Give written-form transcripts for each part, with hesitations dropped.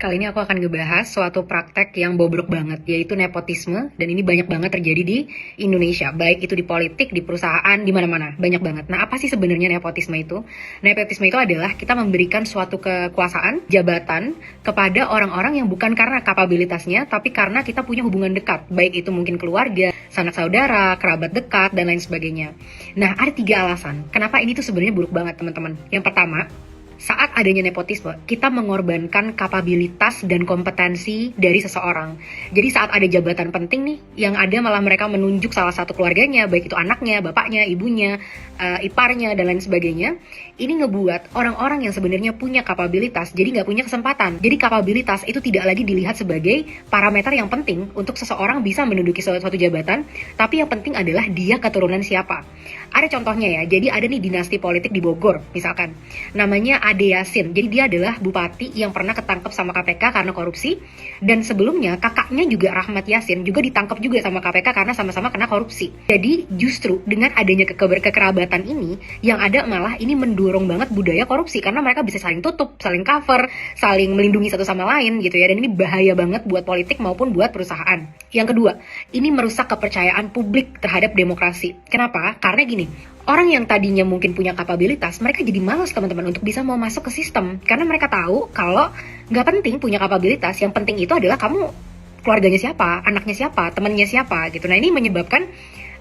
Kali ini aku akan ngebahas suatu praktek yang bobrok banget, yaitu nepotisme, dan ini banyak banget terjadi di Indonesia, baik itu di politik, di perusahaan, di mana-mana, banyak banget. Nah, apa sih sebenarnya nepotisme itu? Nepotisme itu adalah kita memberikan suatu kekuasaan, jabatan, kepada orang-orang yang bukan karena kapabilitasnya, tapi karena kita punya hubungan dekat, baik itu mungkin keluarga, sanak saudara, kerabat dekat, dan lain sebagainya. Nah, ada 3 alasan, kenapa ini tuh sebenarnya buruk banget, teman-teman. Yang pertama, saat adanya nepotisme, kita mengorbankan kapabilitas dan kompetensi dari seseorang. Jadi saat ada jabatan penting nih, yang ada malah mereka menunjuk salah satu keluarganya, baik itu anaknya, bapaknya, ibunya, iparnya, dan lain sebagainya. Ini ngebuat orang-orang yang sebenarnya punya kapabilitas, jadi nggak punya kesempatan. Jadi kapabilitas itu tidak lagi dilihat sebagai parameter yang penting untuk seseorang bisa menduduki suatu jabatan, tapi yang penting adalah dia keturunan siapa. Ada contohnya ya, jadi ada nih dinasti politik di Bogor, misalkan. Namanya Ade Yasin, jadi dia adalah bupati yang pernah ketangkep sama KPK karena korupsi, dan sebelumnya kakaknya juga Rahmat Yasin juga ditangkap juga sama KPK karena sama-sama kena korupsi. Jadi justru dengan adanya kekerabatan ini, yang ada malah ini mendorong banget budaya korupsi, karena mereka bisa saling tutup, saling cover, saling melindungi satu sama lain gitu ya, dan ini bahaya banget buat politik maupun buat perusahaan. Yang kedua, ini merusak kepercayaan publik terhadap demokrasi. Kenapa? Karena gini, orang yang tadinya mungkin punya kapabilitas, mereka jadi malas teman-teman untuk bisa mau masuk ke sistem. Karena mereka tahu kalau nggak penting punya kapabilitas, yang penting itu adalah kamu keluarganya siapa, anaknya siapa, temannya siapa gitu. Nah, ini menyebabkan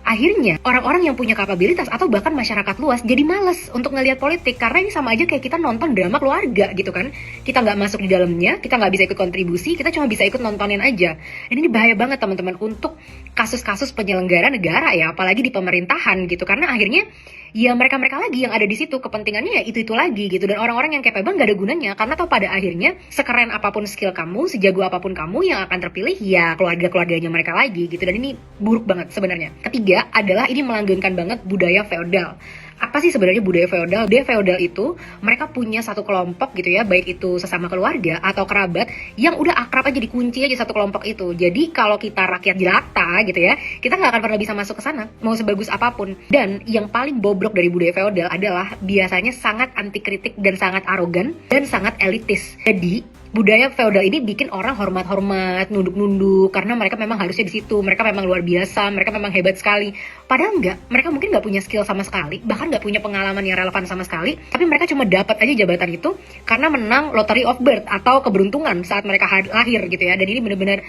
akhirnya orang-orang yang punya kapabilitas atau bahkan masyarakat luas jadi males untuk ngelihat politik, karena ini sama aja kayak kita nonton drama keluarga gitu kan. Kita nggak masuk di dalamnya, kita nggak bisa ikut kontribusi, kita cuma bisa ikut nontonin aja. Dan ini bahaya banget teman-teman untuk kasus-kasus penyelenggara negara ya, apalagi di pemerintahan gitu, karena akhirnya ya mereka-mereka lagi yang ada di situ, kepentingannya ya itu lagi gitu. Dan orang-orang yang capable nggak ada gunanya, karena tau pada akhirnya sekeren apapun skill kamu, sejago apapun kamu, yang akan terpilih ya keluarga-keluarganya mereka lagi gitu. Dan ini buruk banget sebenarnya. Ketiga adalah ini melanggengkan banget budaya feodal. Apa sih sebenarnya budaya feodal? Budaya feodal itu mereka punya satu kelompok gitu ya, baik itu sesama keluarga atau kerabat yang udah akrab aja, dikunci aja satu kelompok itu. Jadi kalau kita rakyat jelata gitu ya, kita nggak akan pernah bisa masuk ke sana, mau sebagus apapun. Dan yang paling bobrok dari budaya feodal adalah biasanya sangat anti kritik dan sangat arogan dan sangat elitis. Jadi budaya feodal ini bikin orang hormat-hormat, nunduk-nunduk, karena mereka memang harusnya di situ, mereka memang luar biasa, mereka memang hebat sekali. Padahal enggak, mereka mungkin nggak punya skill sama sekali, bahkan nggak punya pengalaman yang relevan sama sekali, tapi mereka cuma dapat aja jabatan itu karena menang lottery of birth atau keberuntungan saat mereka lahir gitu ya. Dan ini benar-benar,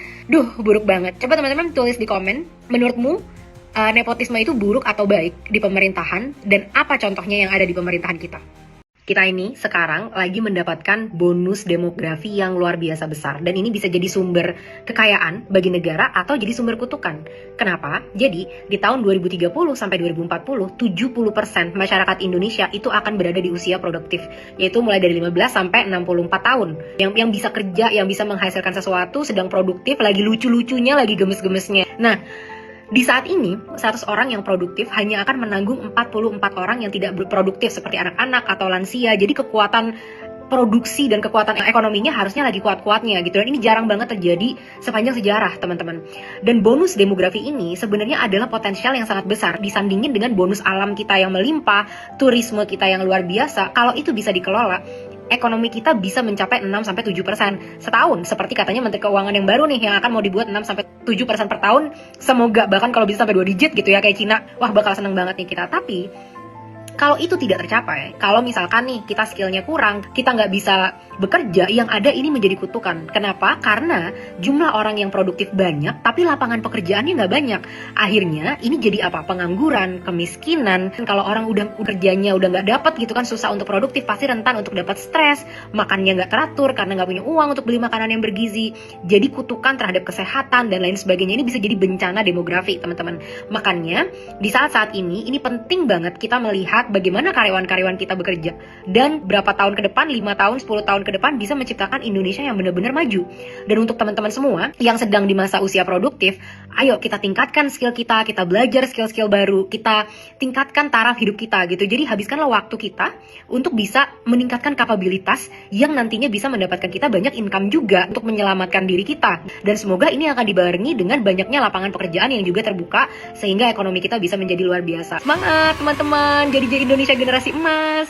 buruk banget. Coba teman-teman tulis di komen, menurutmu nepotisme itu buruk atau baik di pemerintahan, dan apa contohnya yang ada di pemerintahan kita? Kita ini sekarang lagi mendapatkan bonus demografi yang luar biasa besar, dan ini bisa jadi sumber kekayaan bagi negara atau jadi sumber kutukan. Kenapa? Jadi di tahun 2030 sampai 2040, 70% masyarakat Indonesia itu akan berada di usia produktif, yaitu mulai dari 15 sampai 64 tahun. Yang bisa kerja, yang bisa menghasilkan sesuatu, sedang produktif, lagi lucu-lucunya, lagi gemes-gemesnya. Nah, di saat ini, 100 orang yang produktif hanya akan menanggung 44 orang yang tidak produktif, seperti anak-anak atau lansia. Jadi kekuatan produksi dan kekuatan ekonominya harusnya lagi kuat-kuatnya gitu. Dan ini jarang banget terjadi sepanjang sejarah, teman-teman. Dan bonus demografi ini sebenarnya adalah potensial yang sangat besar disandingin dengan bonus alam kita yang melimpah, turisme kita yang luar biasa. Kalau itu bisa dikelola, ekonomi kita bisa mencapai 6-7% setahun, seperti katanya Menteri Keuangan yang baru nih, yang akan mau dibuat 6-7% per tahun. Semoga bahkan kalau bisa sampai 2 digit gitu ya, kayak Cina. Wah, bakal seneng banget nih kita. Tapi kalau itu tidak tercapai, kalau misalkan nih kita skillnya kurang, kita nggak bisa bekerja, yang ada ini menjadi kutukan. Kenapa? Karena jumlah orang yang produktif banyak, tapi lapangan pekerjaannya nggak banyak. Akhirnya ini jadi apa? Pengangguran, kemiskinan. Kalau orang udah kerjanya udah nggak dapat gitu kan, susah untuk produktif, pasti rentan untuk dapat stres, makannya nggak teratur karena nggak punya uang untuk beli makanan yang bergizi. Jadi kutukan terhadap kesehatan dan lain sebagainya. Ini bisa jadi bencana demografi, teman-teman. Makanya di saat-saat ini penting banget kita melihat bagaimana karyawan-karyawan kita bekerja, dan berapa tahun ke depan, 5 tahun, 10 tahun ke depan bisa menciptakan Indonesia yang benar-benar maju. Dan untuk teman-teman semua yang sedang di masa usia produktif, ayo kita tingkatkan skill kita belajar skill-skill baru, kita tingkatkan taraf hidup kita gitu. Jadi habiskanlah waktu kita untuk bisa meningkatkan kapabilitas yang nantinya bisa mendapatkan kita banyak income juga untuk menyelamatkan diri kita. Dan semoga ini akan dibarengi dengan banyaknya lapangan pekerjaan yang juga terbuka, sehingga ekonomi kita bisa menjadi luar biasa. Semangat teman-teman, jadi Indonesia generasi emas.